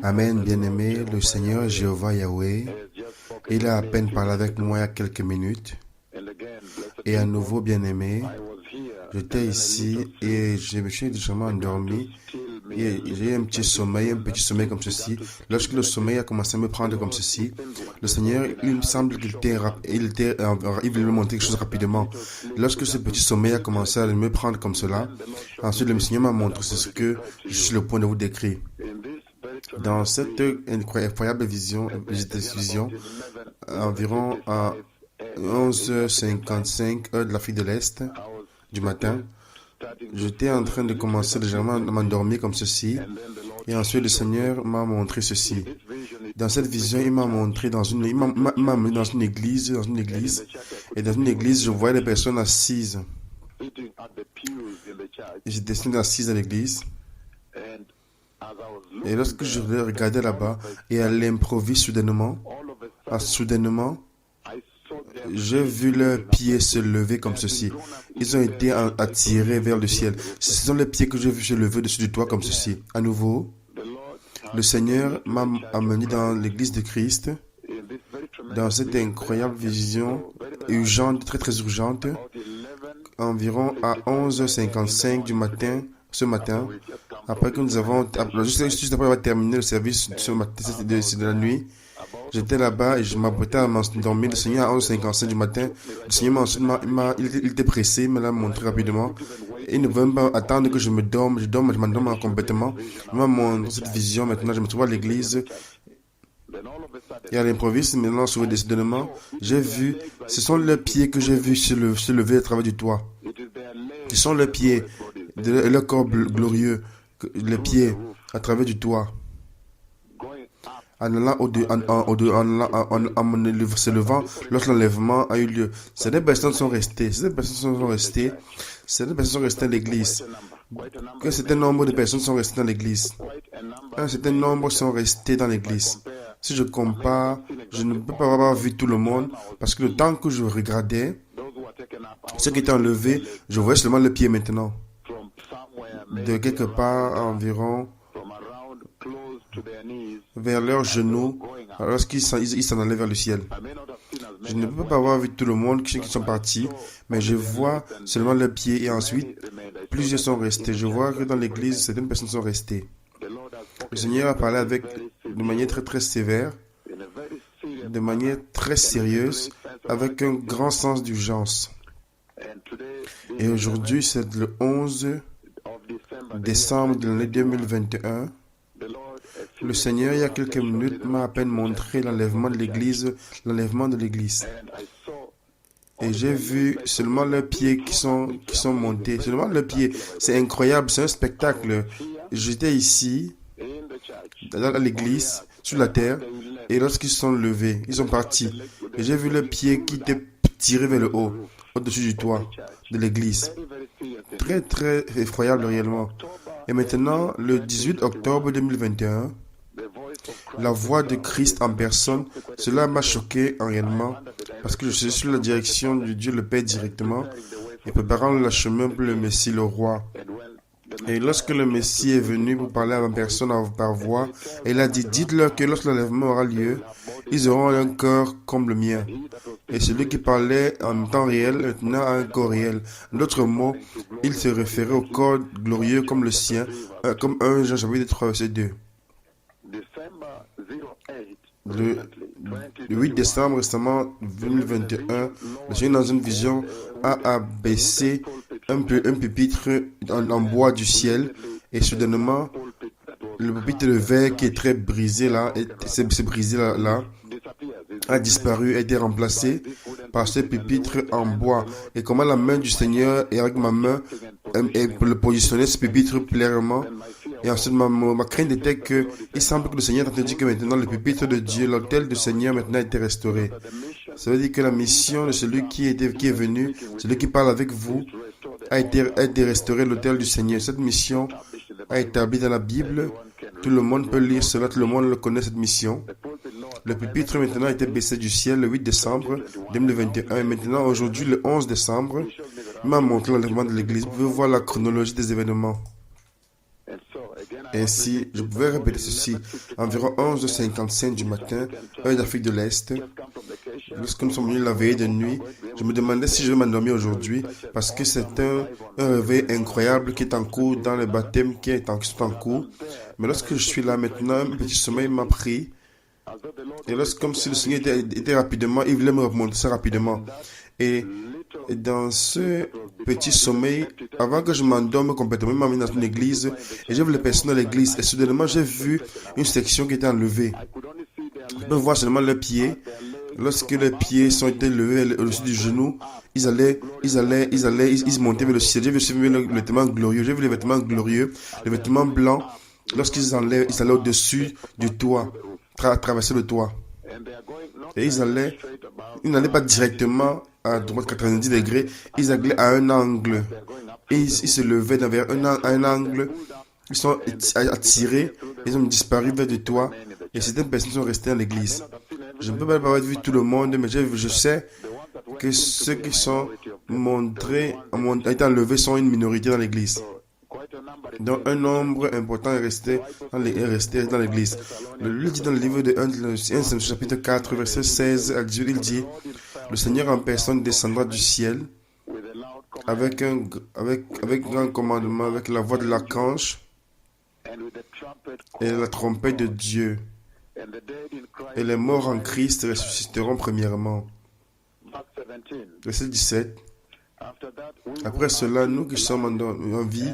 Amen, bien-aimé, le Seigneur Jéhovah Yahweh, il a à peine parlé avec moi il y a quelques minutes. Et à nouveau, bien-aimé, j'étais ici et je me suis légèrement endormi. Et j'ai eu un petit sommeil comme ceci. Lorsque le sommeil a commencé à me prendre comme ceci, le Seigneur, il me semble qu'il voulait me montrer quelque chose rapidement. Lorsque ce petit sommeil a commencé à me prendre comme cela, ensuite le Seigneur m'a montré ce que je suis le point de vous décrire. Dans cette incroyable vision, environ à 11h55 heure de l'Afrique de l'Est du matin, j'étais en train de commencer légèrement à m'endormir comme ceci, et ensuite le Seigneur m'a montré ceci. Dans cette vision, il m'a montré il m'a amené dans une église, et dans une église, je voyais des personnes assises. Et j'étais assise à l'église. Et lorsque je regardais là-bas, et à l'improviste, soudainement, j'ai vu leurs pieds se lever comme ceci. Ils ont été attirés vers le ciel. Ce sont les pieds que j'ai vus se lever dessus du toit comme ceci. À nouveau, le Seigneur m'a amené dans l'église de Christ, dans cette incroyable vision urgente, très très urgente, environ à 11h55 du matin, ce matin, après que nous avons, juste après avoir terminé le service ce matin, de la nuit, j'étais là-bas et je m'apprêtais à m'endormir. Le Seigneur à 11h55 du matin, le Seigneur il était pressé, il me l'a montré rapidement. Et il ne veut même pas attendre que je m'endorme complètement. Il m'a montré cette vision. Maintenant, je me trouve à l'église. Et à l'improviste, maintenant, sur le décidément, j'ai vu, ce sont les pieds que j'ai vus se lever à travers du toit. Ce sont les pieds de leur corps glorieux, les pieds à travers du toit. En se levant, lorsque l'enlèvement a eu lieu, certaines personnes sont restées à l'église. Un certain nombre de personnes sont restées dans l'église. Un certain nombre sont restés dans l'église. Si je compare, je ne peux pas avoir vu tout le monde, parce que le temps que je regardais, ceux qui étaient enlevés, je voyais seulement le pied maintenant. De quelque part environ vers leurs genoux, lorsqu'ils s'en allaient vers le ciel. Je ne peux pas avoir vu tout le monde, ceux qui sont partis, mais je vois seulement leurs pieds et ensuite, plusieurs sont restés. Je vois que dans l'église, certaines personnes sont restées. Le Seigneur a parlé de manière très très sévère, de manière très sérieuse, avec un grand sens d'urgence. Et aujourd'hui, c'est le 11 décembre de l'année 2021. Le Seigneur, il y a quelques minutes, m'a à peine montré l'enlèvement de l'église. Et j'ai vu seulement leurs pieds qui sont montés. Seulement leurs pieds. C'est incroyable, c'est un spectacle. J'étais ici, dans l'église, sur la terre, et lorsqu'ils sont levés, ils sont partis. Et j'ai vu leurs pieds qui étaient tirés vers le haut, au-dessus du toit de l'église. Très, très effroyable réellement. Et maintenant, le 18 octobre 2021, la voix de Christ en personne, cela m'a choqué réellement, parce que je suis sur la direction de Dieu le Père directement, et préparant le chemin pour le Messie, le roi. Et lorsque le Messie est venu pour parler à ma personne par voix, il a dit, dites-leur que lorsque l'enlèvement aura lieu, ils auront un cœur comme le mien. Et celui qui parlait en temps réel, maintenant a un corps réel. D'autres mots, il se référait au corps glorieux comme le sien, comme 1 Jean chapitre 3 verset 2. Le 8 décembre récemment 2021, le Seigneur dans une vision a abaissé un pupitre en bois du ciel, et soudainement le pupitre de verre qui est très brisé là, a disparu, a été remplacé par ce pupitre en bois. Et comment la main du Seigneur et avec ma main et pour le positionner ce pupitre clairement. Et ensuite ma crainte était que il semble que le Seigneur t'a dit que maintenant le pupitre de Dieu, l'autel du Seigneur maintenant a été restauré. Ça veut dire que la mission de celui qui est venu, celui qui parle avec vous, a été restauré, l'autel du Seigneur. Cette mission a été établie dans la Bible. Tout le monde peut lire cela, tout le monde le connaît, cette mission. Le pupitre maintenant a été baissé du ciel le 8 décembre 2021. Et maintenant, aujourd'hui, le 11 décembre, il m'a montré l'enlèvement de l'église. Vous pouvez voir la chronologie des événements. Ainsi, je pouvais répéter ceci. Environ 11h55 du matin, heure d'Afrique de l'Est, lorsque nous sommes venus la veille de nuit, je me demandais si je vais m'endormir aujourd'hui parce que c'est un réveil incroyable qui est en cours dans le baptême qui sont en cours. Mais lorsque je suis là maintenant, un petit sommeil m'a pris. Et comme si le Seigneur était rapidement, il voulait me remonter ça rapidement. Et dans ce petit sommeil, avant que je m'endorme complètement, il m'a mis dans une église et j'ai vu les personnes dans l'église. Et soudainement, j'ai vu une section qui était enlevée. Je peux voir seulement les pieds. Lorsque les pieds sont été levés au-dessus du genou, ils montaient vers le ciel. J'ai vu les vêtements glorieux. J'ai vu les vêtements glorieux, les vêtements blancs. Lorsqu'ils allaient au-dessus du toit, traverser le toit. Et ils n'allaient pas directement à droite 90 degrés, ils allaient à un angle. Et ils se levaient vers un angle. Ils sont attirés, ils ont disparu vers le toit. Et certaines personnes sont restées dans l'église. Je ne peux pas avoir vu tout le monde, mais je sais que ceux qui sont étant enlevés sont une minorité dans l'église. Donc un nombre important est resté dans l'église. Le dit dans le livre de 1 chapitre 4, verset 16 à 18, il dit: le Seigneur en personne descendra du ciel avec un grand commandement, avec la voix de l'archange et la trompette de Dieu. Et les morts en Christ ressusciteront premièrement. Verset 17. Après cela, nous qui sommes en vie,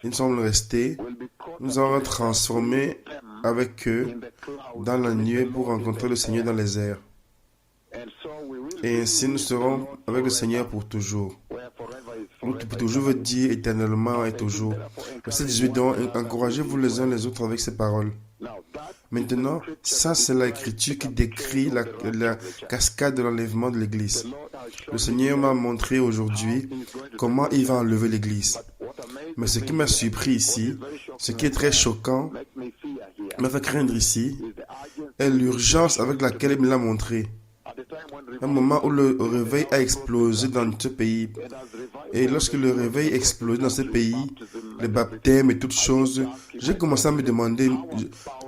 nous sommes restés, nous serons transformés avec eux dans la nuée pour rencontrer le Seigneur dans les airs. Et ainsi nous serons avec le Seigneur pour toujours. Pour toujours veut dire éternellement et toujours. Verset 18, donc, encouragez-vous les uns les autres avec ces paroles. Maintenant, ça c'est l'écriture qui décrit la cascade de l'enlèvement de l'église. Le Seigneur m'a montré aujourd'hui comment il va enlever l'église. Mais ce qui m'a surpris ici, ce qui est très choquant, m'a fait craindre ici, est l'urgence avec laquelle il me l'a montré. Un moment où le réveil a explosé dans ce pays. Et lorsque le réveil explose dans ce pays, les baptêmes et toutes choses, j'ai commencé à me demander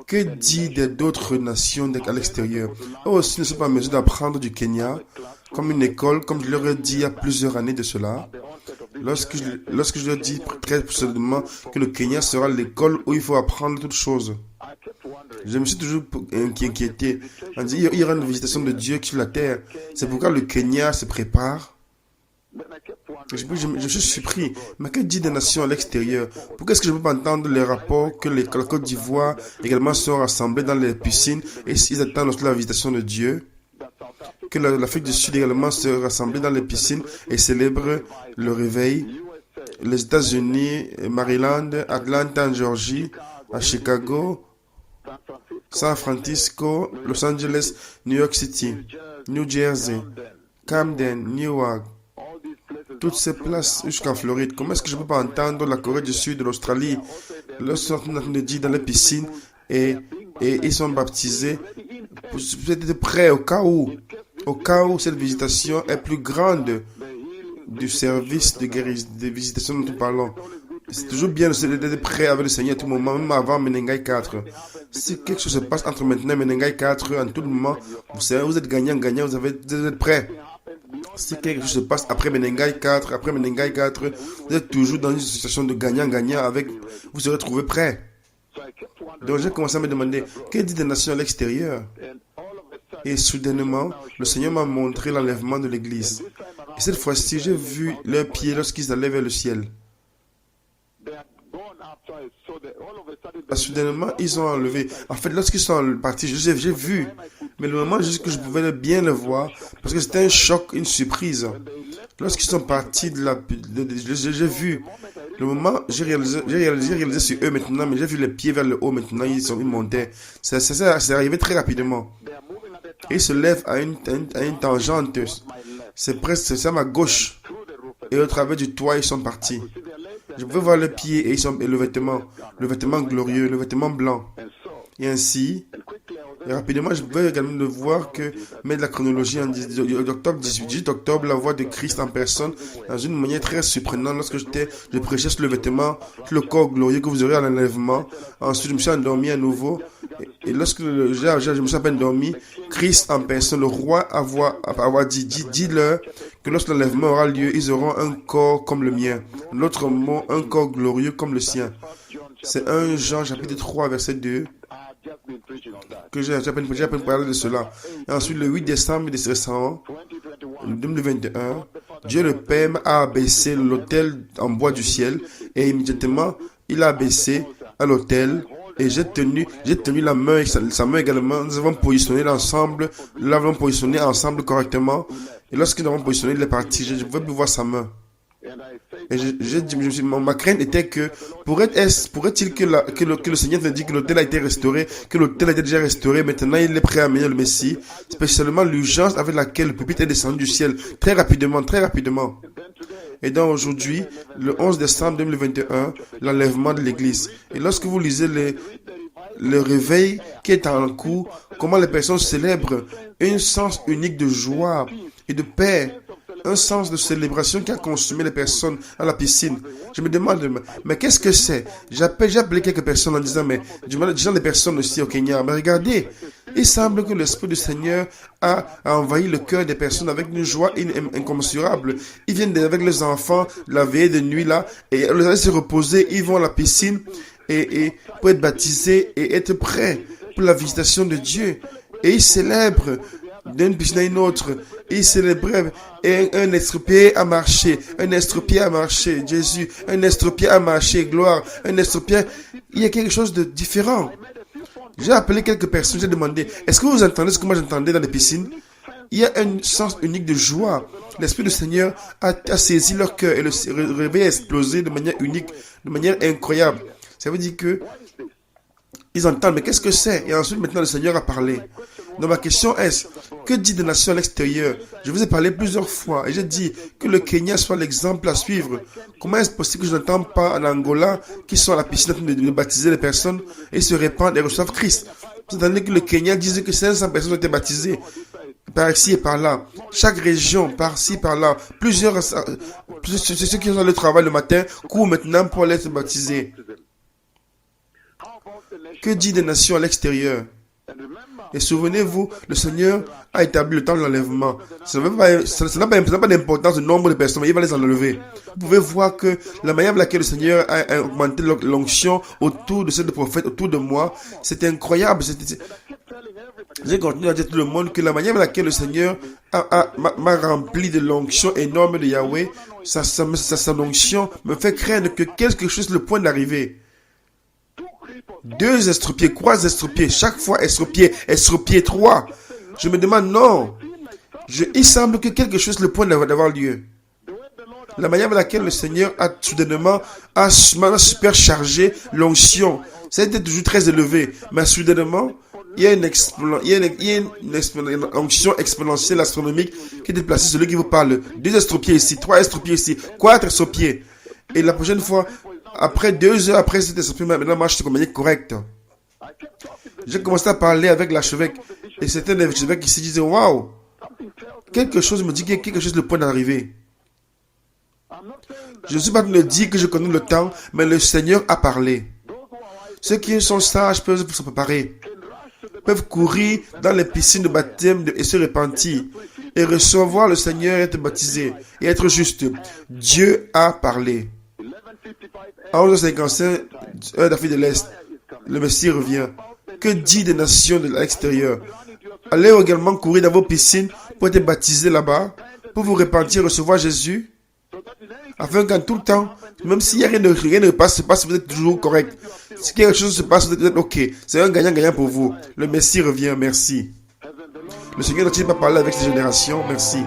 que dit d'autres nations à l'extérieur. Eux aussi ne sont pas en mesure d'apprendre du Kenya comme une école, comme je leur ai dit il y a plusieurs années de cela. Lorsque je leur dis très seulement que le Kenya sera l'école où il faut apprendre toutes choses. Je me suis toujours inquiété. On dit il y aura une visitation de Dieu sur la terre. C'est pourquoi le Kenya se prépare. Je suis surpris. Mais que dit des nations à l'extérieur? Pourquoi est-ce que je ne peux pas entendre les rapports que la Côte d'Ivoire également sont rassemblés dans les piscines et ils attendent la visitation de Dieu? Que l'Afrique du Sud également se rassemble dans les piscines et célèbre le réveil. Les États-Unis, Maryland, Atlanta en Géorgie, à Chicago, San Francisco, Los Angeles, New York City, New Jersey, Camden, Newark, toutes ces places jusqu'en Floride. Comment est-ce que je ne peux pas entendre la Corée du Sud, l'Australie, lorsqu'ils sont en train de dire dans les piscines et ils sont baptisés? Vous êtes prêts au cas où cette visitation est plus grande du service de visitation dont nous parlons. C'est toujours bien d'être prêt avec le Seigneur à tout moment, même avant Menengai 4. Si quelque chose se passe entre maintenant et Menengai 4, en tout moment, vous savez, vous êtes gagnant, vous êtes prêt. Si quelque chose se passe après Menengai 4, vous êtes toujours dans une situation de gagnant, vous serez trouvé prêt. Donc j'ai commencé à me demander, que dit des nations à l'extérieur? Et soudainement, le Seigneur m'a montré l'enlèvement de l'église. Et cette fois-ci, j'ai vu leurs pieds lorsqu'ils allaient vers le ciel. Soudainement, ils ont enlevé. En fait, lorsqu'ils sont partis, j'ai vu. Mais le moment juste que je pouvais bien le voir, parce que c'était un choc, une surprise. Lorsqu'ils sont partis j'ai vu. Le moment, j'ai réalisé sur eux maintenant, mais j'ai vu les pieds vers le haut maintenant, ils montaient. C'est arrivé très rapidement. Et ils se lèvent à une tangente. C'est à ma gauche. Et au travers du toit, ils sont partis. Je pouvais voir les pieds et le vêtement glorieux, le vêtement blanc. Et ainsi, Et rapidement, je veux également le voir que mettre la chronologie en 18 octobre, la voix de Christ en personne, dans une manière très surprenante. Lorsque je prêchais sur le vêtement, sur le corps glorieux que vous aurez à l'enlèvement. Ensuite, je me suis endormi à nouveau. Et lorsque je me suis à peine endormi, Christ en personne, le roi, avoir dit-leur que lorsque l'enlèvement aura lieu, ils auront un corps comme le mien. L'autre mot, un corps glorieux comme le sien. C'est 1 Jean chapitre 3, verset 2. Que j'ai à peine parlé de cela. Et ensuite, le 8 décembre 2021, Dieu le Père a abaissé l'autel en bois du ciel et immédiatement, il a abaissé à l'autel et j'ai tenu la main, sa main également. Nous avons positionné l'ensemble, nous l'avons positionné ensemble correctement. Et lorsque nous avons positionné, il est parti. Je ne veux plus voir sa main. Et ma crainte était que, pourrait-il que le Seigneur me dit que l'autel a été restauré, que l'autel a été déjà restauré, maintenant il est prêt à amener le Messie, spécialement l'urgence avec laquelle le pupitre est descendu du ciel, très rapidement. Et donc aujourd'hui, le 11 décembre 2021, l'enlèvement de l'église. Et lorsque vous lisez le réveil qui est en cours, comment les personnes célèbrent un sens unique de joie et de paix, un sens de célébration qui a consumé les personnes à la piscine. Je me demande, mais qu'est-ce que c'est? J'ai appelé quelques personnes en disant, mais disant des personnes aussi au Kenya, mais regardez, il semble que l'Esprit du Seigneur a envahi le cœur des personnes avec une joie incommensurable. Ils viennent avec les enfants la veille de nuit là, et ils allaient se reposer, ils vont à la piscine et pour être baptisés et être prêts pour la visitation de Dieu. Et ils célèbrent d'une piscine à une autre. Ils célébraient et un estropié a marché. Jésus. Un estropié a marché. Gloire. Un estropié. Il y a quelque chose de différent. J'ai appelé quelques personnes. J'ai demandé, est-ce que vous entendez ce que moi j'entendais dans les piscines? Il y a un sens unique de joie. L'Esprit du Seigneur a saisi leur cœur et le réveil a explosé de manière unique, de manière incroyable. Ça veut dire que ils entendent, mais qu'est-ce que c'est? Et ensuite, maintenant, le Seigneur a parlé. Donc, ma question est, que dit des nations à l'extérieur? Je vous ai parlé plusieurs fois et j'ai dit que le Kenya soit l'exemple à suivre. Comment est-ce possible que je n'entends pas en Angola qui sont à la piscine en train de baptiser les personnes et se répandent et reçoivent Christ? Vous entendez que le Kenya disait que 500 personnes ont été baptisées par ici et par là. Chaque région, par-ci, par-là. Plusieurs, ceux qui ont le travail le matin, courent maintenant pour aller se baptiser. Que dit des nations à l'extérieur? Et souvenez-vous, le Seigneur a établi le temps de l'enlèvement. Ça n'a pas d'importance le nombre de personnes, mais il va les enlever. Vous pouvez voir que la manière avec laquelle le Seigneur a augmenté l'onction autour de ces prophètes, autour de moi, c'était incroyable. J'ai continué à dire à tout le monde que la manière avec laquelle le Seigneur m'a rempli de l'onction énorme de Yahweh, sa onction me fait craindre que quelque chose soit le point d'arriver. 2 estropiés, 3 estropiés, chaque fois estropié, 3. Je me demande, non. Il semble que quelque chose le point d'avoir lieu. La manière avec laquelle le Seigneur a soudainement superchargé l'onction. Ça a été toujours très élevé. Mais soudainement, il y a une onction exponentielle astronomique qui est déplacée sur celui qui vous parle. 2 estropiés ici, 3 estropiés ici, 4 estropiés. Et la prochaine fois, après 2 heures après cet esprit, maintenant marche de manière correcte. J'ai commencé à parler avec l'archevêque et c'était l'archevêque qui se disait waouh, quelque chose me dit qu'il y a quelque chose le point d'arriver. Je ne suis pas en train de dire que je connais le temps, mais le Seigneur a parlé. Ceux qui sont sages peuvent se préparer, peuvent courir dans les piscines de baptême et se repentir et recevoir le Seigneur et être baptisé et être juste. Dieu a parlé. À 11h55, heure d'Afrique de l'Est, le Messie revient. Que dit des nations de l'extérieur? Allez également courir dans vos piscines pour être baptisés là-bas, pour vous repentir, recevoir Jésus, afin qu'en tout le temps, même s'il y a rien ne passe, vous êtes toujours correct. Si quelque chose se passe, vous êtes ok. C'est un gagnant-gagnant pour vous. Le Messie revient, merci. Le Seigneur n'a-t-il pas parlé avec ces générations? Merci.